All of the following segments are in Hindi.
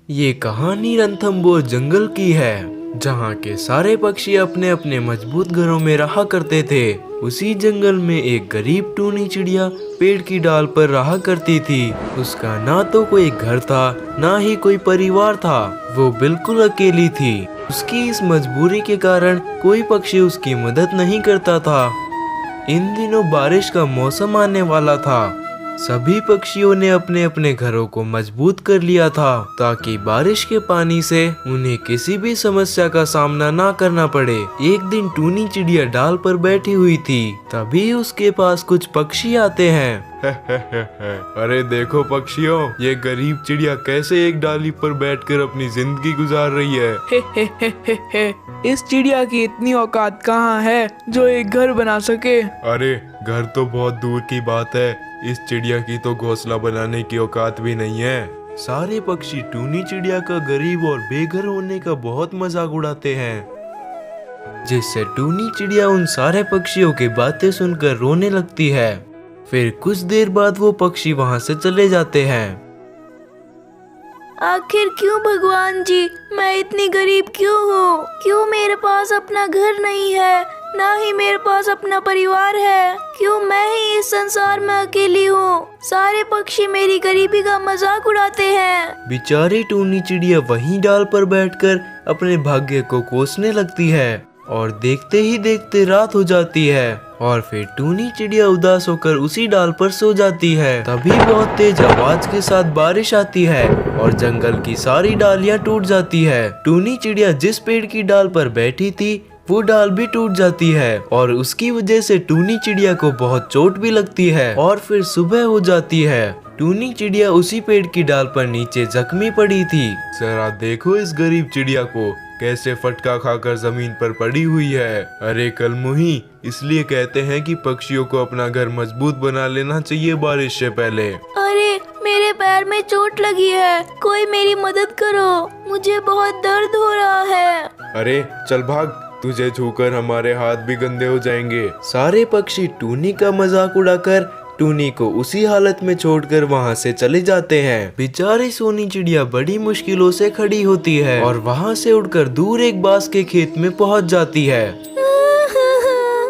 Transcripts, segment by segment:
ये कहानी रणथंभौर जंगल की है, जहाँ के सारे पक्षी अपने अपने मजबूत घरों में रहा करते थे। उसी जंगल में एक गरीब टूनी चिड़िया पेड़ की डाल पर रहा करती थी। उसका ना तो कोई घर था, ना ही कोई परिवार था। वो बिल्कुल अकेली थी। उसकी इस मजबूरी के कारण कोई पक्षी उसकी मदद नहीं करता था। इन दिनों बारिश का मौसम आने वाला था। सभी पक्षियों ने अपने अपने घरों को मजबूत कर लिया था, ताकि बारिश के पानी से उन्हें किसी भी समस्या का सामना ना करना पड़े। एक दिन टूनी चिड़िया डाल पर बैठी हुई थी, तभी उसके पास कुछ पक्षी आते हैं। अरे देखो पक्षियों, ये गरीब चिड़िया कैसे एक डाली पर बैठकर अपनी जिंदगी गुजार रही है। इस चिड़िया की इतनी औकात कहाँ है जो एक घर बना सके। अरे घर तो बहुत दूर की बात है, इस चिड़िया की तो घोंसला बनाने की औकात भी नहीं है। सारे पक्षी टूनी चिड़िया का गरीब और बेघर होने का बहुत मजाक उड़ाते हैं, जिससे टूनी चिड़िया उन सारे पक्षियों की बातें सुनकर रोने लगती है। फिर कुछ देर बाद वो पक्षी वहाँ से चले जाते हैं। आखिर क्यों भगवान जी, मैं इतनी गरीब क्यों हूँ? क्यों मेरे पास अपना घर नहीं है, ना ही मेरे पास अपना परिवार है? क्यों मैं ही इस संसार में अकेली हूँ? सारे पक्षी मेरी गरीबी का मजाक उड़ाते हैं। बेचारी टूनी चिड़िया वहीं डाल पर बैठकर अपने भाग्य को कोसने लगती है, और देखते ही देखते रात हो जाती है। और फिर टूनी चिड़िया उदास होकर उसी डाल पर सो जाती है। तभी बहुत तेज आवाज के साथ बारिश आती है और जंगल की सारी डालियां टूट जाती है। टूनी चिड़िया जिस पेड़ की डाल पर बैठी थी, वो डाल भी टूट जाती है, और उसकी वजह से टूनी चिड़िया को बहुत चोट भी लगती है। और फिर सुबह हो जाती है। टूनी चिड़िया उसी पेड़ की डाल पर नीचे जख्मी पड़ी थी। जरा देखो इस गरीब चिड़िया को, कैसे फटका खाकर जमीन पर पड़ी हुई है। अरे कलमुही, इसलिए कहते हैं कि पक्षियों को अपना घर मजबूत बना लेना चाहिए बारिश से पहले। अरे मेरे पैर में चोट लगी है, कोई मेरी मदद करो, मुझे बहुत दर्द हो रहा है। अरे चल भाग, तुझे छूकर हमारे हाथ भी गंदे हो जाएंगे। सारे पक्षी टूनी का मजाक उड़ाकर टूनी को उसी हालत में छोड़कर वहाँ से चले जाते हैं। बेचारी सोनी चिड़िया बड़ी मुश्किलों से खड़ी होती है और वहाँ से उड़कर दूर एक बांस के खेत में पहुँच जाती है।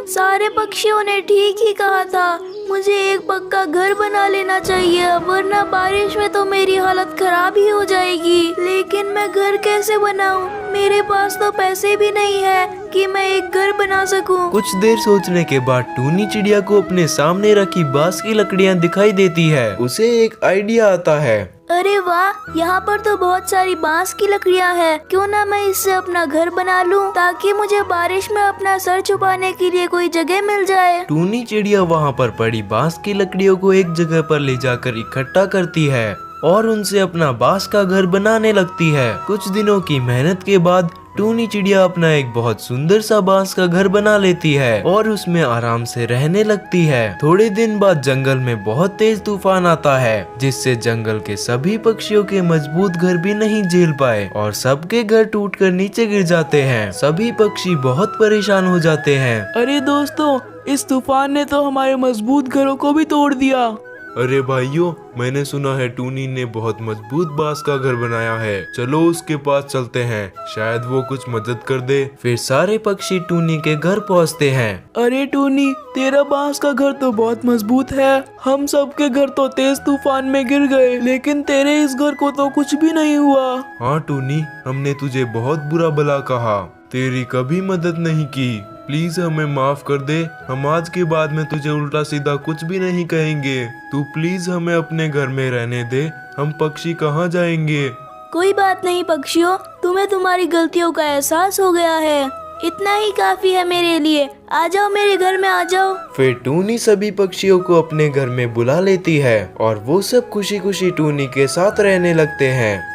सारे पक्षियों ने ठीक ही कहा था, मुझे एक पक्का घर बना लेना चाहिए, वरना बारिश में तो मेरी हालत खराब ही हो जाएगी। लेकिन मैं घर कैसे बनाऊं? मेरे पास तो पैसे भी नहीं है कि मैं एक घर बना सकूं। कुछ देर सोचने के बाद टूनी चिड़िया को अपने सामने रखी बांस की लकड़ियाँ दिखाई देती है। उसे एक आइडिया आता है। अरे वाह, यहाँ पर तो बहुत सारी बांस की लकड़ियाँ हैं। क्यों ना मैं इससे अपना घर बना लूं, ताकि मुझे बारिश में अपना सर छुपाने के लिए कोई जगह मिल जाए। टूनी चिड़िया वहाँ पर पड़ी बांस की लकड़ियों को एक जगह पर ले जाकर इकट्ठा करती है और उनसे अपना बांस का घर बनाने लगती है। कुछ दिनों की मेहनत के बाद टूनी चिड़िया अपना एक बहुत सुंदर सा बांस का घर बना लेती है और उसमें आराम से रहने लगती है। थोड़े दिन बाद जंगल में बहुत तेज तूफान आता है, जिससे जंगल के सभी पक्षियों के मजबूत घर भी नहीं झेल पाए और सबके घर टूटकर नीचे गिर जाते हैं। सभी पक्षी बहुत परेशान हो जाते हैं। अरे दोस्तों, इस तूफान ने तो हमारे मजबूत घरों को भी तोड़ दिया। अरे भाइयों, मैंने सुना है टूनी ने बहुत मजबूत बांस का घर बनाया है। चलो उसके पास चलते हैं, शायद वो कुछ मदद कर दे। फिर सारे पक्षी टूनी के घर पहुंचते हैं। अरे टूनी, तेरा बांस का घर तो बहुत मजबूत है। हम सबके घर तो तेज तूफान में गिर गए, लेकिन तेरे इस घर को तो कुछ भी नहीं हुआ। हाँ टूनी, हमने तुझे बहुत बुरा भला कहा, तेरी कभी मदद नहीं की। प्लीज हमें माफ कर दे, हम आज के बाद में तुझे उल्टा सीधा कुछ भी नहीं कहेंगे। तू प्लीज हमें अपने घर में रहने दे, हम पक्षी कहाँ जाएंगे। कोई बात नहीं पक्षियों, तुम्हें तुम्हारी गलतियों का एहसास हो गया है, इतना ही काफी है मेरे लिए। आ जाओ, मेरे घर में आ जाओ। फिर टूनी सभी पक्षियों को अपने घर में बुला लेती है और वो सब खुशी खुशी टूनी के साथ रहने लगते हैं।